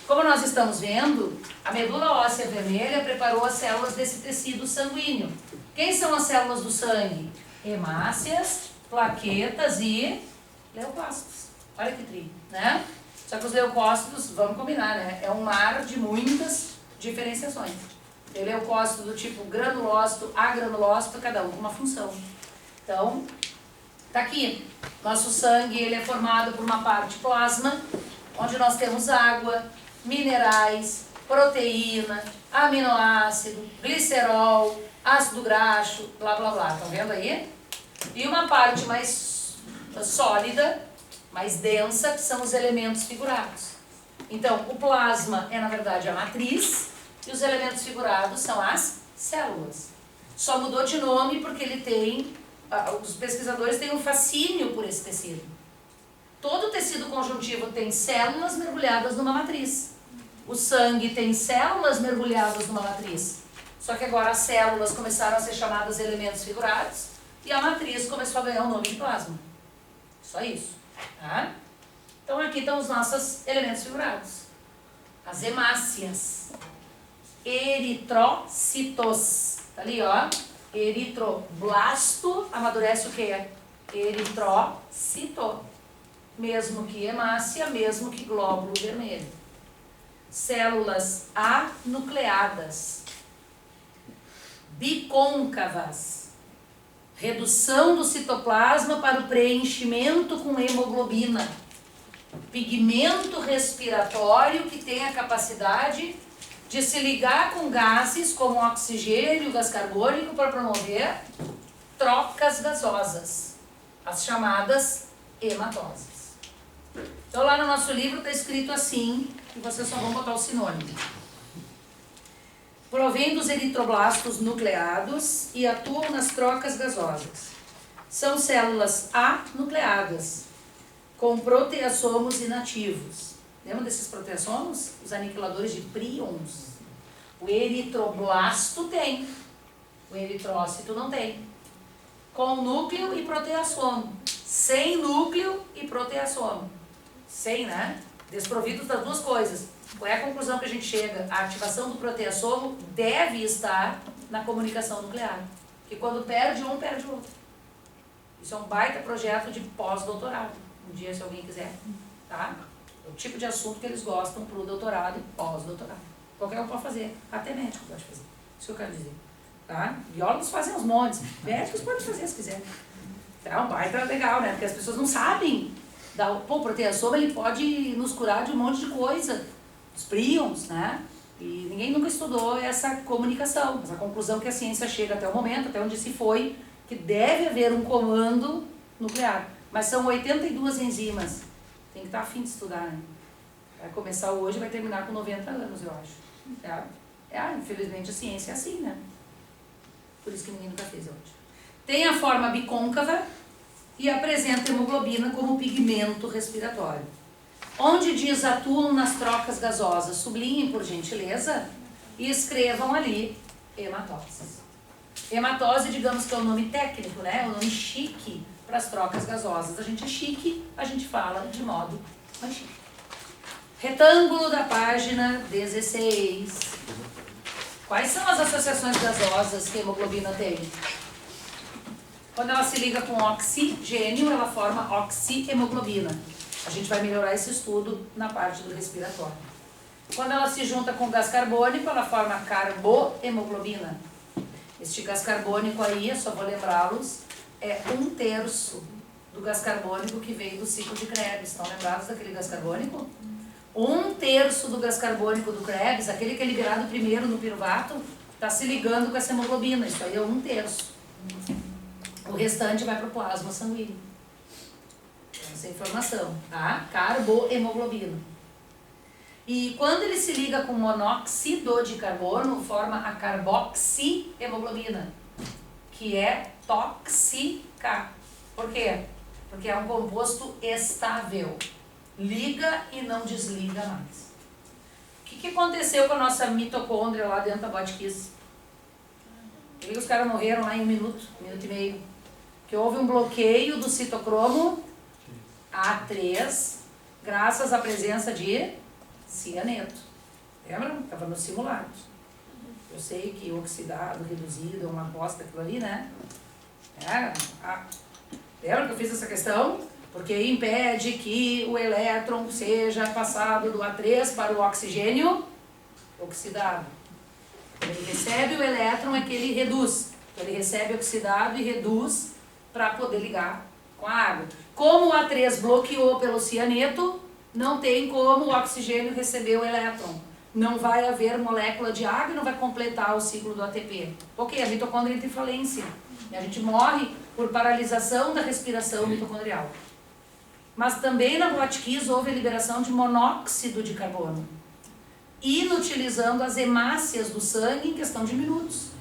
Como nós estamos vendo, a medula óssea vermelha preparou as células desse tecido sanguíneo. Quem são as células do sangue? Hemácias, plaquetas e leucócitos. Olha que tri, né? Só que os leucócitos, vamos combinar, né? É um mar de muitas diferenciações. Tem leucócito do tipo granulócito, agranulócito, cada um com uma função. Então, tá aqui. Nosso sangue, ele é formado por uma parte plasma, onde nós temos água, minerais, proteína, aminoácido, glicerol, ácido graxo, blá blá blá. Estão vendo aí? E uma parte mais sólida, mais densa, que são os elementos figurados. Então, o plasma é, na verdade, a matriz, e os elementos figurados são as células. Só mudou de nome porque ele tem, os pesquisadores têm um fascínio por esse tecido. Todo tecido conjuntivo tem células mergulhadas numa matriz. O sangue tem células mergulhadas numa matriz. Só que agora as células começaram a ser chamadas elementos figurados e a matriz começou a ganhar o nome de plasma. Só isso. Tá? Então aqui estão os nossos elementos figurados. As hemácias. Eritrocitos. Tá ali, ó. Eritroblasto amadurece o quê? Eritrocito. Mesmo que hemácia, mesmo que glóbulo vermelho. Células anucleadas, bicôncavas, redução do citoplasma para o preenchimento com hemoglobina, pigmento respiratório que tem a capacidade de se ligar com gases como o oxigênio e o gás carbônico para promover trocas gasosas, as chamadas hematoses. Então lá no nosso livro está escrito assim, e vocês só vão botar o sinônimo. Provém dos eritroblastos nucleados e atuam nas trocas gasosas. São células anucleadas, com proteassomos inativos. Lembra desses proteassomos? Os aniquiladores de príons. O eritroblasto tem, o eritrócito não tem. Com núcleo e proteassomo. Sem núcleo e proteassomo. Sem, né? Desprovidos das duas coisas. Qual é a conclusão que a gente chega? A ativação do proteassomo deve estar na comunicação nuclear. Que quando perde um, perde o outro. Isso é um baita projeto de pós-doutorado. Um dia, se alguém quiser, tá? É o tipo de assunto que eles gostam pro doutorado e pós-doutorado. Qualquer um pode fazer. Até médico pode fazer. Isso que eu quero dizer. Tá? Biólogos fazem uns montes. Médicos podem fazer se quiser. Tá? Um baita legal, né? Porque as pessoas não sabem. O proteassomo, ele pode nos curar de um monte de coisa. Os príons, né? E ninguém nunca estudou essa comunicação. Mas a conclusão que a ciência chega até o momento, até onde se foi, que deve haver um comando nuclear. Mas são 82 enzimas. Tem que estar afim de estudar, né? Vai começar hoje e vai terminar com 90 anos, eu acho. Infelizmente a ciência é assim, né? Por isso que ninguém nunca fez hoje. Tem a forma bicôncava e apresenta hemoglobina como pigmento respiratório. Onde diz atuam nas trocas gasosas, sublinhem por gentileza e escrevam ali hematoses. Hematose, digamos que é o nome técnico, né? É o nome chique para as trocas gasosas. A gente é chique, a gente fala de modo mais chique. Retângulo da página 16. Quais são as associações gasosas que a hemoglobina tem? Quando ela se liga com oxigênio, ela forma oxihemoglobina. A gente vai melhorar esse estudo na parte do respiratório. Quando ela se junta com gás carbônico, ela forma carbohemoglobina. Este gás carbônico aí, só vou lembrá-los, é 1/3 do gás carbônico que veio do ciclo de Krebs. Estão lembrados daquele gás carbônico? 1/3 do gás carbônico do Krebs, aquele que é liberado primeiro no piruvato, está se ligando com essa hemoglobina. Isso aí é 1/3. O restante vai para o plasma sanguíneo. Essa é a informação, tá? Carbohemoglobina. E quando ele se liga com monóxido de carbono, forma a carboxihemoglobina, que é tóxica. Por quê? Porque é um composto estável. Liga e não desliga mais. O que aconteceu com a nossa mitocôndria lá dentro da Botkiss? Por que os caras morreram lá em 1 minuto, 1 minuto e meio? Que houve um bloqueio do citocromo A3, graças à presença de cianeto. Lembra? Estava no simulado. Eu sei que oxidado, reduzido, é uma bosta aquilo ali, né? Lembra que eu fiz essa questão? Porque impede que o elétron seja passado do A3 para o oxigênio oxidado. Ele recebe o elétron, é que ele reduz. Então, ele recebe oxidado e reduz para poder ligar com a água. Como o A3 bloqueou pelo cianeto, não tem como o oxigênio receber o elétron. Não vai haver molécula de água e não vai completar o ciclo do ATP. Ok, a mitocôndria entra em falência. E a gente morre por paralisação da respiração mitocondrial. Mas também na Botkiss houve a liberação de monóxido de carbono, inutilizando as hemácias do sangue em questão de minutos.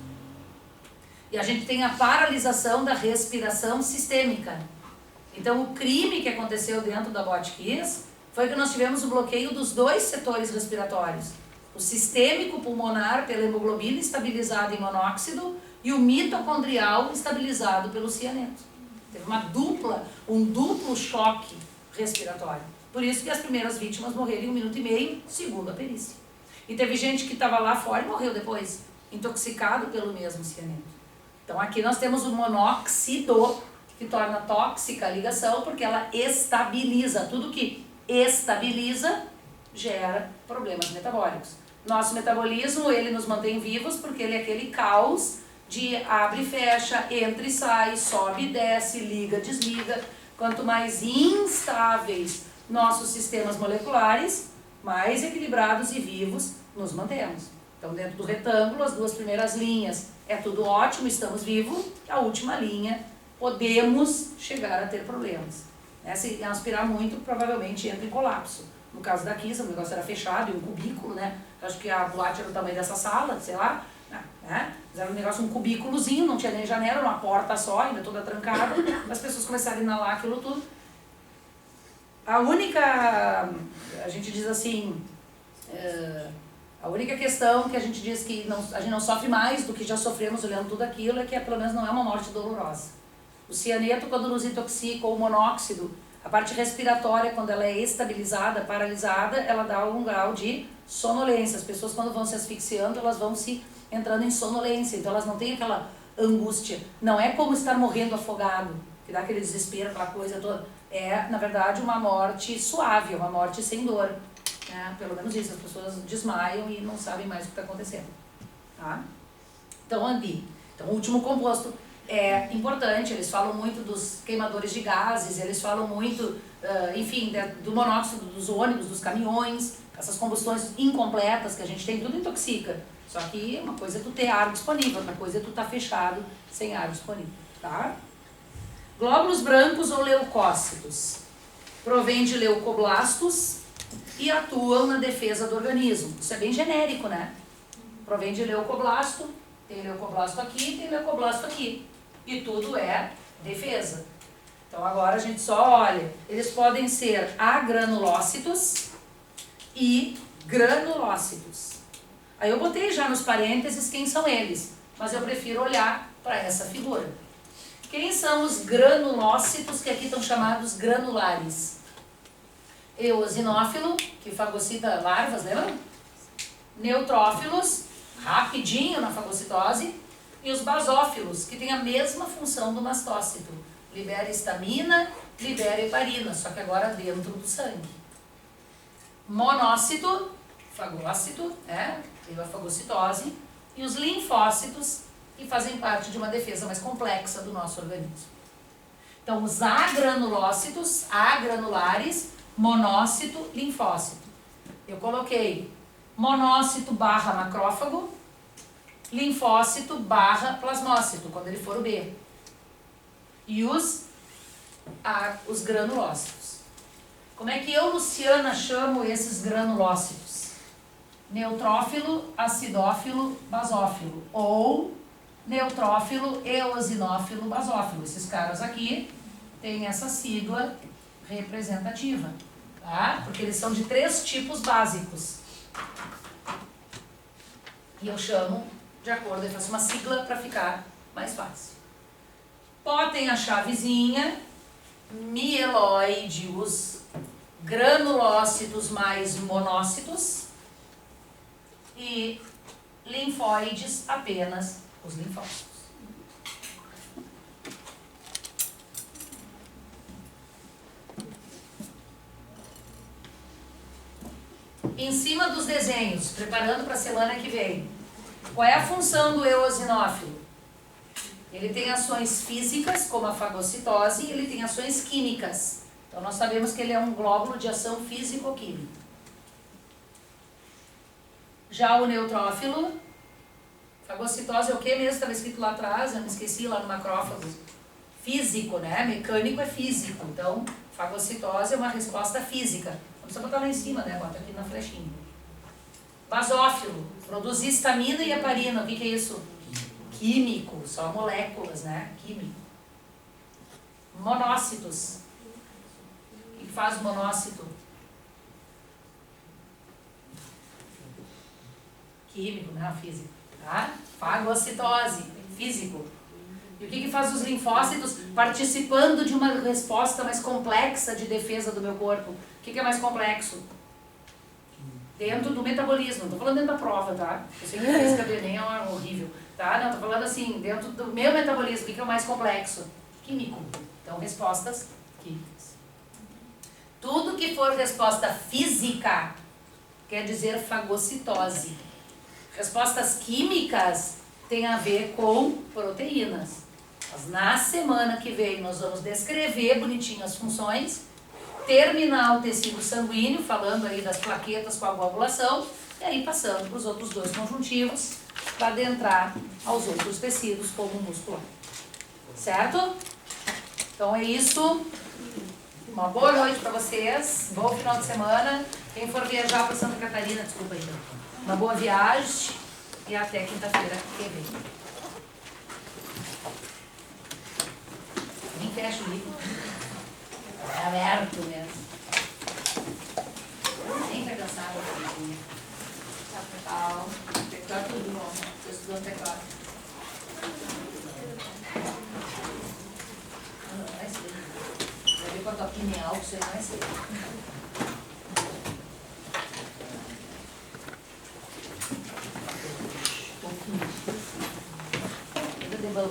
E a gente tem a paralisação da respiração sistêmica. Então o crime que aconteceu dentro da Botkiss foi que nós tivemos o bloqueio dos 2 setores respiratórios. O sistêmico pulmonar pela hemoglobina estabilizada em monóxido e o mitocondrial estabilizado pelo cianeto. Teve um duplo choque respiratório. Por isso que as primeiras vítimas morreram em 1 minuto e meio, segundo a perícia. E teve gente que estava lá fora e morreu depois, intoxicado pelo mesmo cianeto. Então aqui nós temos o monóxido, que torna tóxica a ligação, porque ela estabiliza. Tudo que estabiliza gera problemas metabólicos. Nosso metabolismo, ele nos mantém vivos porque ele é aquele caos de abre e fecha, entra e sai, sobe e desce, liga, desliga. Quanto mais instáveis nossos sistemas moleculares, mais equilibrados e vivos nos mantemos. Então, dentro do retângulo, as 2 primeiras linhas é tudo ótimo, estamos vivos. A última linha, podemos chegar a ter problemas. Se aspirar muito, provavelmente entra em colapso. No caso da Kisa, o negócio era fechado, e um cubículo, né? Acho que a boate era o tamanho dessa sala, sei lá, né? Mas era um negócio, um cubículozinho, não tinha nem janela, uma porta só, ainda toda trancada. As pessoas começaram a inalar aquilo tudo. A única, a gente diz assim, a única questão que a gente diz que a gente não sofre mais do que já sofremos olhando tudo aquilo é que pelo menos não é uma morte dolorosa. O cianeto, quando nos intoxica, ou o monóxido, a parte respiratória, quando ela é estabilizada, paralisada, ela dá algum grau de sonolência. As pessoas, quando vão se asfixiando, elas vão se entrando em sonolência, então elas não têm aquela angústia. Não é como estar morrendo afogado, que dá aquele desespero, aquela coisa toda. É, na verdade, uma morte suave, uma morte sem dor. Né? Pelo menos isso, as pessoas desmaiam e não sabem mais o que está acontecendo. Tá? Então, Andi. Então, o último composto é importante, eles falam muito dos queimadores de gases, eles falam muito, enfim, do monóxido dos ônibus, dos caminhões, essas combustões incompletas que a gente tem, tudo intoxica. Só que uma coisa é tu ter ar disponível, outra coisa é tu estar fechado sem ar disponível, tá? Glóbulos brancos ou leucócitos. Provém de leucoblastos e atuam na defesa do organismo. Isso é bem genérico, né? Provém de leucoblasto, tem leucoblasto aqui, tem leucoblasto aqui. E tudo é defesa. Então agora a gente só olha. Eles podem ser agranulócitos e granulócitos. Aí eu botei já nos parênteses quem são eles, mas eu prefiro olhar para essa figura. Quem são os granulócitos, que aqui estão chamados granulares? Eosinófilo, que fagocita larvas, lembra? Neutrófilos, rapidinho na fagocitose. E os basófilos, que têm a mesma função do mastócito. Libera histamina, libera heparina, só que agora dentro do sangue. Monócito, fagócito, tem a fagocitose. E os linfócitos, que fazem parte de uma defesa mais complexa do nosso organismo. Então, os agranulócitos, agranulares, monócito, linfócito. Eu coloquei monócito barra macrófago, linfócito barra plasmócito, quando ele for o B. E os granulócitos. Como é que eu, Luciana, chamo esses granulócitos? Neutrófilo, acidófilo, basófilo. Ou neutrófilo, eosinófilo, basófilo. Esses caras aqui têm essa sigla representativa, tá? Porque eles são de 3 tipos básicos. E eu chamo de acordo, eu faço uma sigla para ficar mais fácil. Podem a chavezinha, mieloides, granulócitos mais monócitos e linfóides apenas os linfócitos. Em cima dos desenhos, preparando para a semana que vem. Qual é a função do eosinófilo? Ele tem ações físicas, como a fagocitose, e ele tem ações químicas. Então, nós sabemos que ele é um glóbulo de ação físico-química. Já o neutrófilo, fagocitose é o que mesmo? Estava escrito lá atrás, eu me esqueci lá no macrófago. Físico, né? Mecânico é físico. Então, fagocitose é uma resposta física. Não precisa botar lá em cima, né? Bota aqui na flechinha. Basófilo, produz histamina e heparina. O que é isso? Químico, só moléculas, né? Químico. Monócitos. O que faz o monócito? Químico, né? Físico. Tá? Fagocitose, físico. E o que faz os linfócitos? Participando de uma resposta mais complexa de defesa do meu corpo. O que é mais complexo? Dentro do metabolismo. Não tô falando dentro da prova, tá? Eu sei que física do Enem é horrível. Tá? Não, tô falando assim, dentro do meu metabolismo. O que é o mais complexo? Químico. Então, respostas químicas. Tudo que for resposta física quer dizer fagocitose. Respostas químicas tem a ver com proteínas. Mas na semana que vem nós vamos descrever bonitinho as funções, terminar o tecido sanguíneo, falando aí das plaquetas com a coagulação, e aí passando para os outros 2 conjuntivos, para adentrar aos outros tecidos, como o muscular. Certo? Então é isso. Uma boa noite para vocês, bom final de semana. Quem for viajar para Santa Catarina, desculpa aí, uma boa viagem e até quinta-feira que vem. Nem fecha o livro. É aberto mesmo. Nem tá cansado. Tchau. Teclado tudo bom. Estou estudando teclado. Não vai ser. Vai ver com a tua pineal, que isso aí não vai ser. Ainda de bom.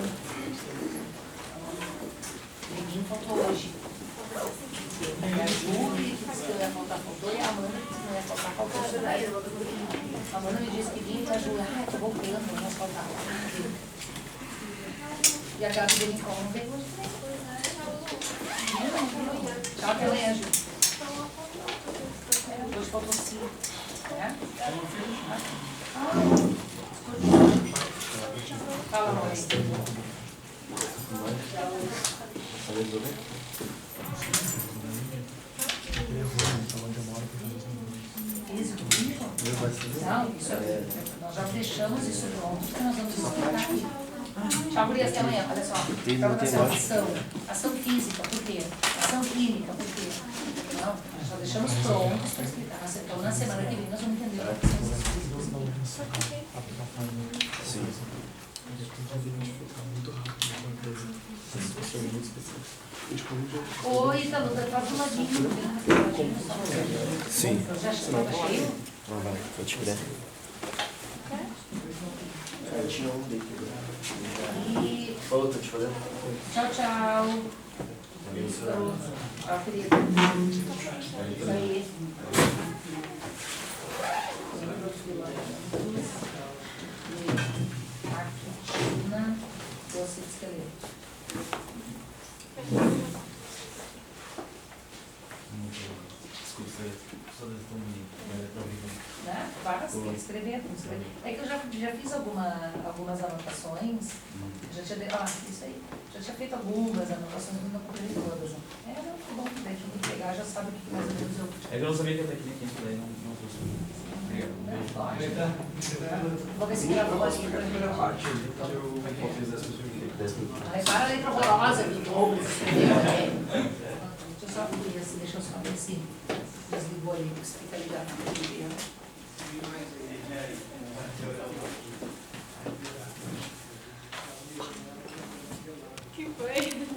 Ninguém faltou hoje. A Ju que disse que eu ia faltar, faltou, e a Amanda que disse que não ia faltar, faltou. A Amanda me disse que vinha e a Ju, tô voltando, não ia faltar. E a Gabi dele como não veio hoje. Tchau, até amanhã, Ju. Hoje faltou 5. É? Fala, mãe. Não, isso é, nós já deixamos isso pronto, porque nós vamos explicar aqui. Tchau, gurias, até amanhã. Olha só, ação física, por quê? Ação química, por quê? Não, nós já deixamos prontos para explicar. Então, na semana que vem, nós vamos entender o que são essas físicas. Sim. Oi, Italu, faz um ladinho. Sim. Já estava cheio? Não vai, pode crer. Tinha um daqui. E... Falou, tô te falando? Tchau, tchau. Tchau, querido. Isso aí. Argentina, doce de esqueleto. Desculpa, só deve tão bonito, mas é tão bonito. Né? Várias, tem que escrever, tem que escrever. É que eu já fiz algumas anotações. Já tinha, isso aí. Já tinha feito algumas anotações, mas não comprei todas. É, não, tá bom, daí quem tem que pegar já sabe o que mais ou menos eu. É que eu não sabia que eu tinha aqui, daí não trouxe. Vou ver se gravou aqui pra mim. Aí para a letra horrorosa do dobro, escreveu, né? Deixa eu só ver se desligou ali, porque isso fica ligado.